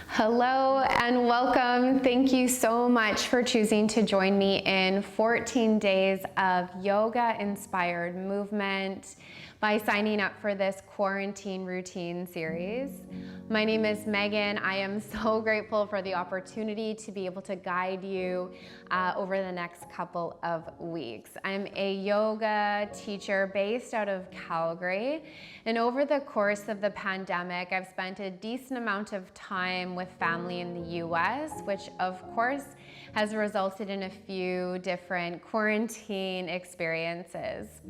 Hello and welcome. Thank you so much for choosing to join me in 14 days of yoga-inspired movement by signing up for this quarantine routine series. My name is Megan. I am so grateful for the opportunity to be able to guide you over the next couple of weeks. I'm a yoga teacher based out of Calgary, and over the course of the pandemic, I've spent a decent amount of time with family in the US, which of course has resulted in a few different quarantine experiences.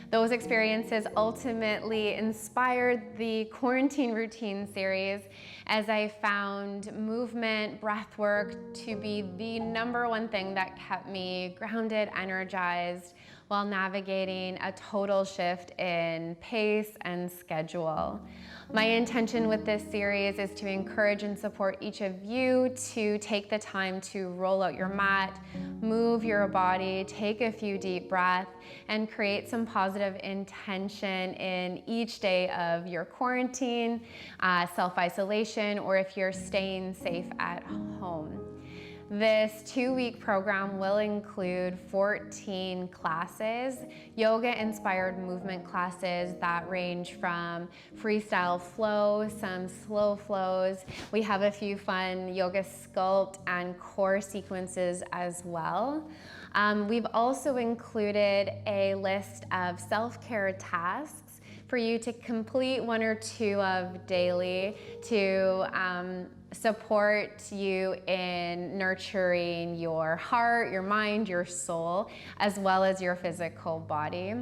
Those experiences ultimately inspired the quarantine routine series as I found movement, breath work to be the number one thing that kept me grounded, energized, while navigating a total shift in pace and schedule. My intention with this series is to encourage and support each of you to take the time to roll out your mat, move your body, take a few deep breaths, and create some positive intention in each day of your quarantine, self-isolation, or if you're staying safe at home. This 2-week program will include 14 classes, yoga-inspired movement classes that range from freestyle flow, some slow flows. We have a few fun yoga sculpt and core sequences as well. We've also included a list of self-care tasks for you to complete 1 or 2 of daily to support you in nurturing your heart, your mind, your soul, as well as your physical body.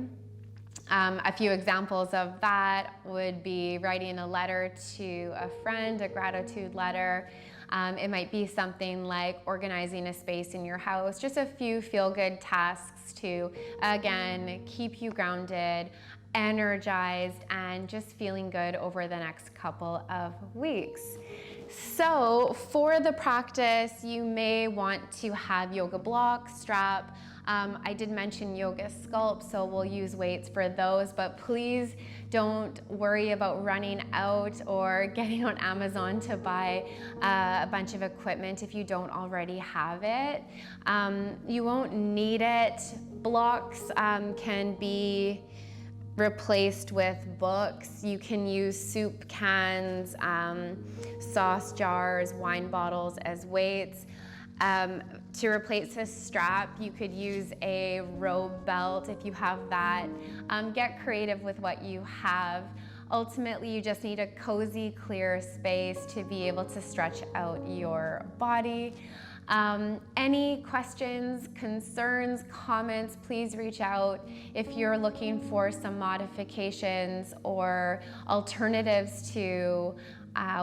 A few examples of that would be writing a letter to a friend, a gratitude letter. It might be something like organizing a space in your house, just a few feel-good tasks to, again, keep you grounded, energized, and just feeling good over the next couple of weeks. So for the practice, you may want to have yoga block, strap. I did mention yoga sculpt, so we'll use weights for those, but please don't worry about running out or getting on Amazon to buy a bunch of equipment if you don't already have it. You won't need it. Blocks can be replaced with books. You can use soup cans, sauce jars, wine bottles as weights. To replace a strap, you could use a robe belt if you have that. Get creative with what you have. Ultimately, you just need a cozy, clear space to be able to stretch out your body. Any questions, concerns, comments, please reach out. If you're looking for some modifications or alternatives to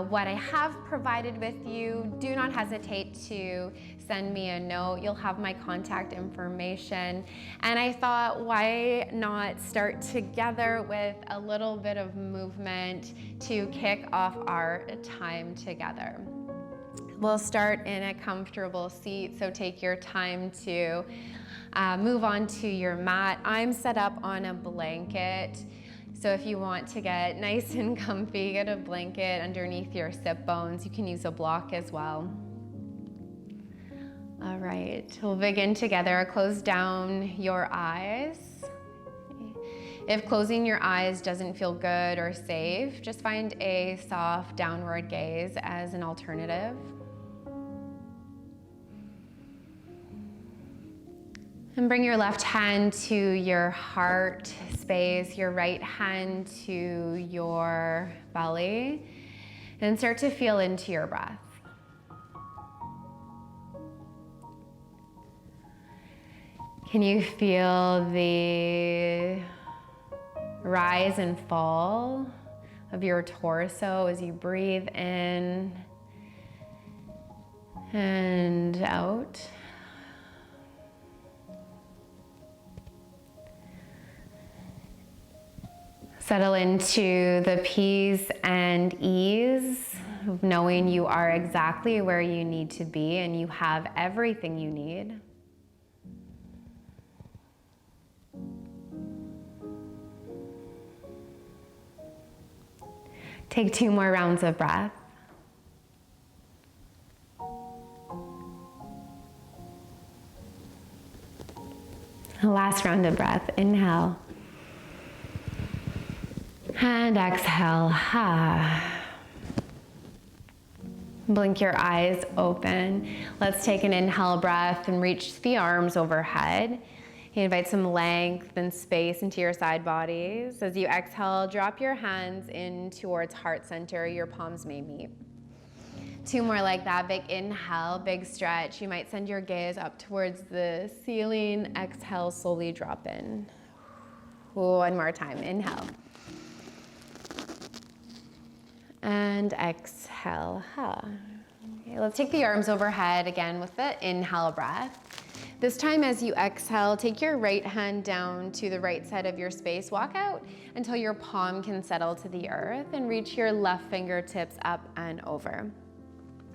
what I have provided with you, do not hesitate to send me a note. You'll have my contact information. And I thought, why not start together with a little bit of movement to kick off our time together. We'll start in a comfortable seat, so take your time to move onto your mat. I'm set up on a blanket, so if you want to get nice and comfy, get a blanket underneath your sit bones. You can use a block as well. All right, we'll begin together. Close down your eyes. If closing your eyes doesn't feel good or safe, just find a soft downward gaze as an alternative. And bring your left hand to your heart space, your right hand to your belly, and start to feel into your breath. Can you feel the rise and fall of your torso as you breathe in and out? Settle into the peace and ease of knowing you are exactly where you need to be and you have everything you need. Take 2 more rounds of breath. Last round of breath. Inhale. And exhale. Blink your eyes open. Let's take an inhale breath and reach the arms overhead. You invite some length and space into your side bodies. As you exhale, drop your hands in towards heart center. Your palms may meet. 2 more like that. Big inhale, big stretch. You might send your gaze up towards the ceiling. Exhale, slowly drop in. 1 more time. Inhale. And exhale. Okay, let's take the arms overhead again with the inhale breath. This time as you exhale, take your right hand down to the right side of your space. Walk out until your palm can settle to the earth and reach your left fingertips up and over.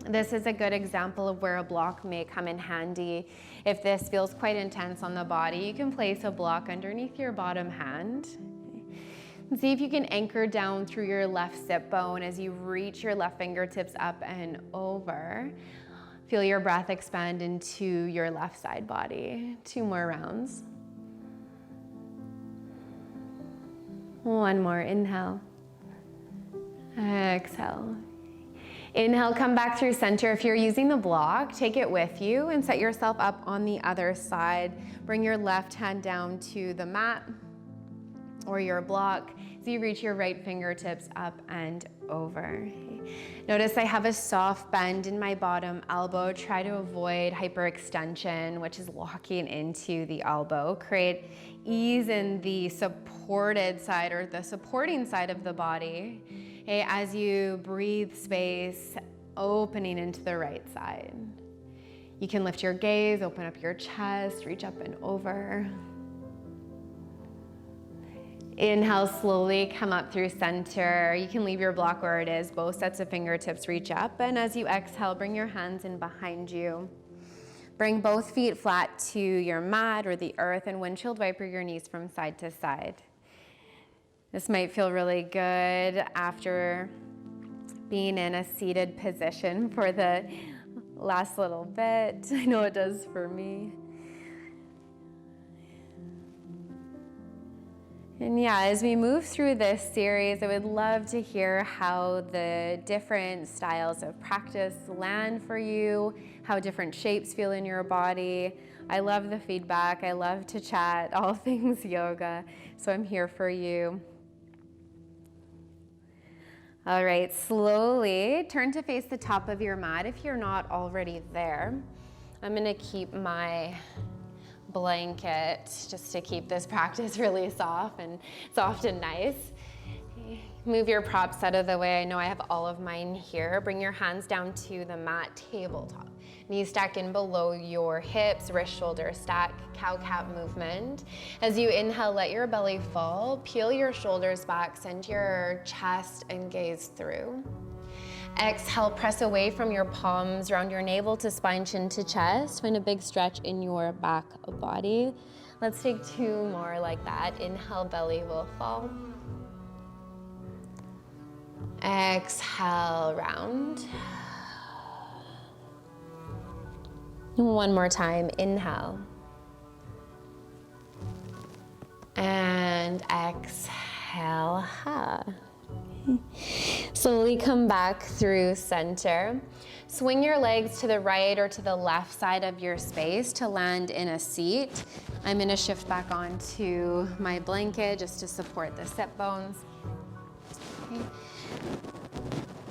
This is a good example of where a block may come in handy. If this feels quite intense on the body, you can place a block underneath your bottom hand. And see if you can anchor down through your left sit bone as you reach your left fingertips up and over. Feel your breath expand into your left side body. 2 more rounds. 1 more, inhale. Exhale. Inhale, come back through center. If you're using the block, take it with you and set yourself up on the other side. Bring your left hand down to the mat or your block as you reach your right fingertips up and over. Notice I have a soft bend in my bottom elbow. Try to avoid hyperextension, which is locking into the elbow. Create ease in the supported side or the supporting side of the body. Okay, as you breathe space, opening into the right side. You can lift your gaze, open up your chest, reach up and over. Inhale, slowly come up through center. You can leave your block where it is. Both sets of fingertips reach up. And as you exhale, bring your hands in behind you. Bring both feet flat to your mat or the earth and windshield wiper your knees from side to side. This might feel really good after being in a seated position for the last little bit. I know it does for me. And yeah, as we move through this series, I would love to hear how the different styles of practice land for you, how different shapes feel in your body. I love the feedback. I love to chat all things yoga, so I'm here for you. All right, slowly turn to face the top of your mat if you're not already there. I'm gonna keep my blanket just to keep this practice really soft and nice. Move your props out of the way. I know I have all of mine here. Bring your hands down to the mat tabletop. Knees stack in below your hips, wrist, shoulder stack, cow-cat movement. As you inhale, let your belly fall. Peel your shoulders back, send your chest and gaze through. Exhale, press away from your palms, round your navel to spine, chin to chest. Find a big stretch in your back body. Let's take 2 more like that. Inhale, belly will fall. Exhale, round. 1 more time, inhale. And exhale, Slowly come back through center. Swing your legs to the right or to the left side of your space to land in a seat. I'm gonna shift back onto my blanket just to support the sit bones. Okay.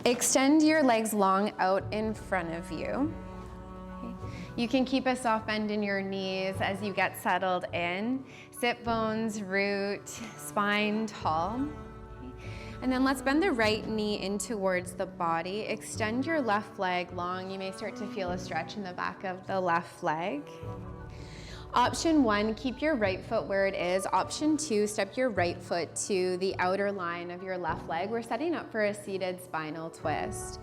Extend your legs long out in front of you. Okay. You can keep a soft bend in your knees as you get settled in. Sit bones, root, spine tall. And then let's bend the right knee in towards the body. Extend your left leg long. You may start to feel a stretch in the back of the left leg. Option 1, keep your right foot where it is. Option 2, step your right foot to the outer line of your left leg. We're setting up for a seated spinal twist.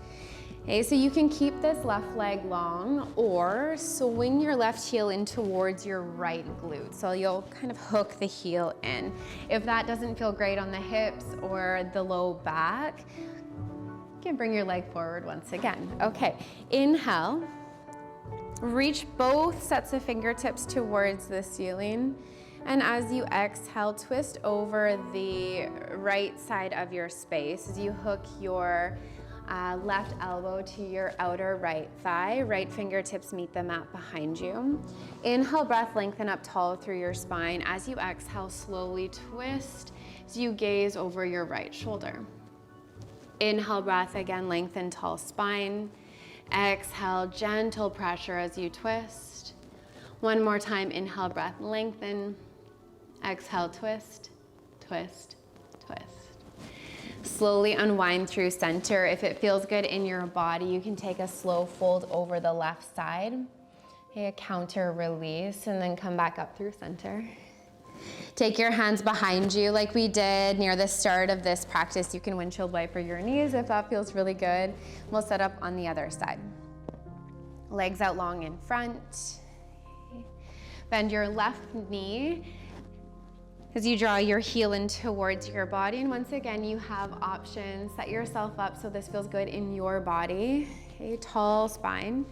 Okay, so you can keep this left leg long or swing your left heel in towards your right glute. So you'll kind of hook the heel in. If that doesn't feel great on the hips or the low back, you can bring your leg forward once again. Okay, inhale. Reach both sets of fingertips towards the ceiling. And as you exhale, twist over the right side of your space as you hook your left elbow to your outer right thigh. Right fingertips meet the mat behind you. Inhale, breath, lengthen up tall through your spine. As you exhale, slowly twist as you gaze over your right shoulder. Inhale, breath, again, lengthen tall spine. Exhale, gentle pressure as you twist. One more time, inhale, breath, lengthen. Exhale, twist, twist, twist. Slowly unwind through center. If it feels good in your body, you can take a slow fold over the left side. Okay, a counter release, and then come back up through center. Take your hands behind you like we did near the start of this practice. You can windshield wiper your knees if that feels really good. We'll set up on the other side. Legs out long in front. Bend your left knee as you draw your heel in towards your body. And once again, you have options. Set yourself up so this feels good in your body. Okay, tall spine.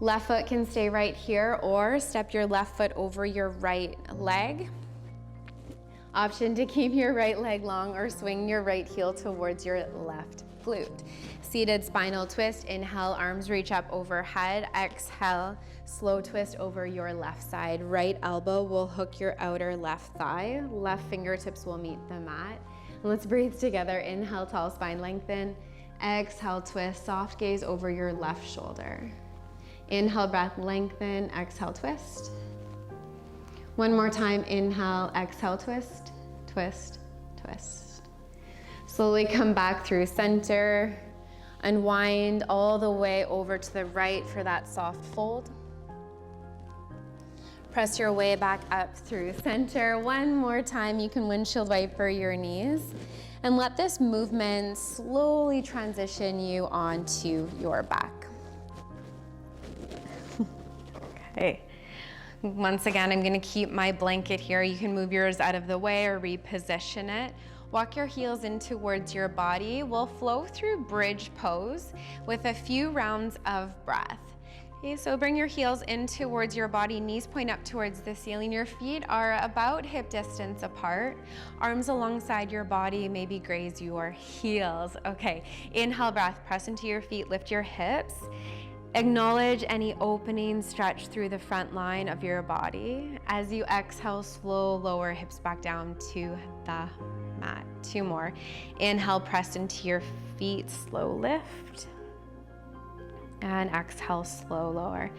Left foot can stay right here, or step your left foot over your right leg. Option to keep your right leg long or swing your right heel towards your left glute. Seated spinal twist. Inhale, arms reach up overhead. Exhale, slow twist over your left side. Right elbow will hook your outer left thigh. Left fingertips will meet the mat. And let's breathe together. Inhale, tall spine lengthen. Exhale, twist, soft gaze over your left shoulder. Inhale, breath, lengthen. Exhale, twist. One more time, inhale, exhale, twist, twist, twist. Slowly come back through center. Unwind all the way over to the right for that soft fold. Press your way back up through center. One more time, you can windshield wiper your knees. And let this movement slowly transition you onto your back. Okay. Once again, I'm gonna keep my blanket here. You can move yours out of the way or reposition it. Walk your heels in towards your body. We'll flow through bridge pose with a few rounds of breath. Okay, so bring your heels in towards your body, knees point up towards the ceiling. Your feet are about hip distance apart. Arms alongside your body, maybe graze your heels. Okay, inhale, breath, press into your feet, lift your hips. Acknowledge any opening, stretch through the front line of your body. As you exhale, slow, lower hips back down to the mat. Two more. Inhale, press into your feet, slow lift. And exhale, slow lower.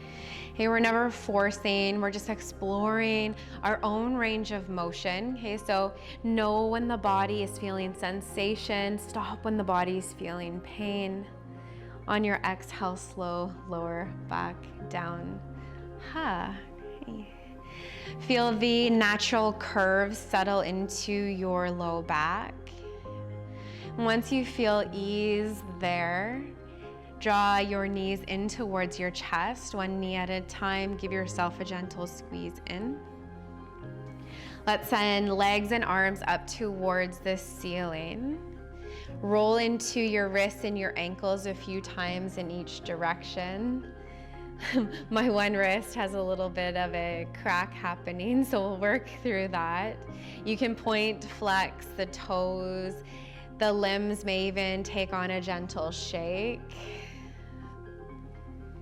Hey, we're never forcing, we're just exploring our own range of motion. Okay, so know when the body is feeling sensation, stop when the body is feeling pain. On your exhale, slow, lower back down. Okay. Feel the natural curves settle into your low back. Once you feel ease there, draw your knees in towards your chest, one knee at a time. Give yourself a gentle squeeze in. Let's send legs and arms up towards the ceiling. Roll into your wrists and your ankles a few times in each direction. My one wrist has a little bit of a crack happening, so we'll work through that. You can point, flex the toes. The limbs may even take on a gentle shake.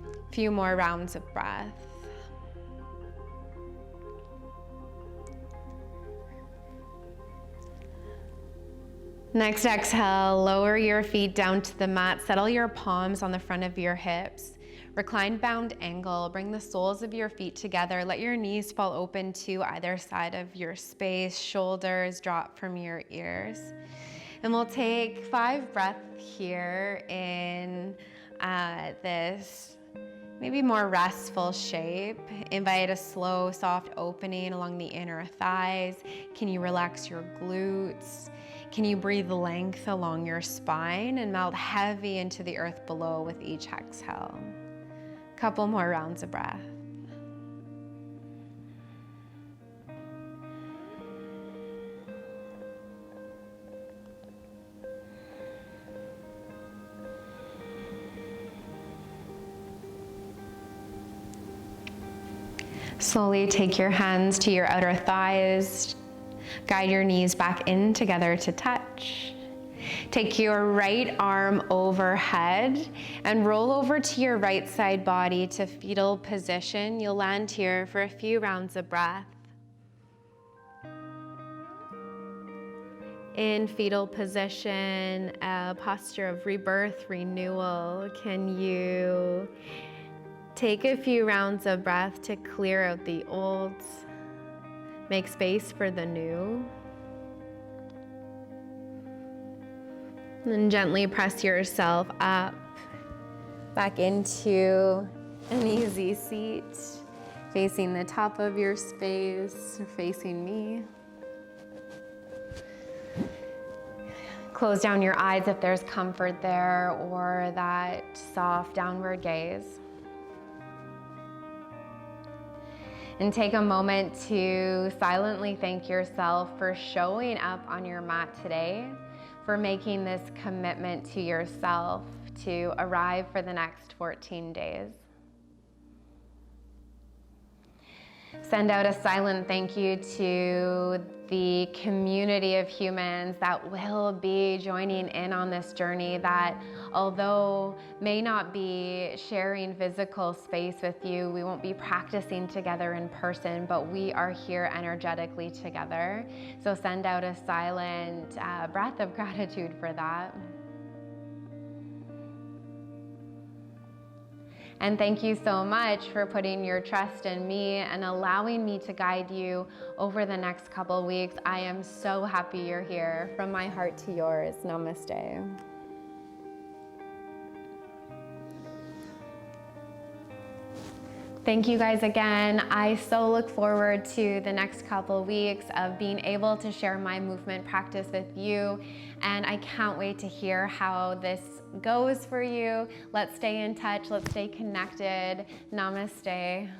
A few more rounds of breath. Next exhale, lower your feet down to the mat. Settle your palms on the front of your hips. Recline bound angle. Bring the soles of your feet together. Let your knees fall open to either side of your space. Shoulders drop from your ears. And we'll take 5 breaths here in this maybe more restful shape. Invite a slow, soft opening along the inner thighs. Can you relax your glutes? Can you breathe length along your spine and melt heavy into the earth below with each exhale? Couple more rounds of breath. Slowly take your hands to your outer thighs. Guide your knees back in together to touch. Take your right arm overhead and roll over to your right side body to fetal position. You'll land here for a few rounds of breath. In fetal position, a posture of rebirth, renewal, can you take a few rounds of breath to clear out the old, make space for the new? And gently press yourself up, back into an easy seat, facing the top of your space, facing me. Close down your eyes if there's comfort there, or that soft downward gaze. And take a moment to silently thank yourself for showing up on your mat today, for making this commitment to yourself to arrive for the next 14 days. Send out a silent thank you to the community of humans that will be joining in on this journey, that although may not be sharing physical space with you, we won't be practicing together in person, but we are here energetically together. So send out a silent breath of gratitude for that. And thank you so much for putting your trust in me and allowing me to guide you over the next couple weeks. I am so happy you're here. From my heart to yours, namaste. Thank you guys again. I so look forward to the next couple weeks of being able to share my movement practice with you. And I can't wait to hear how this goes for you. Let's stay in touch. Let's stay connected. Namaste.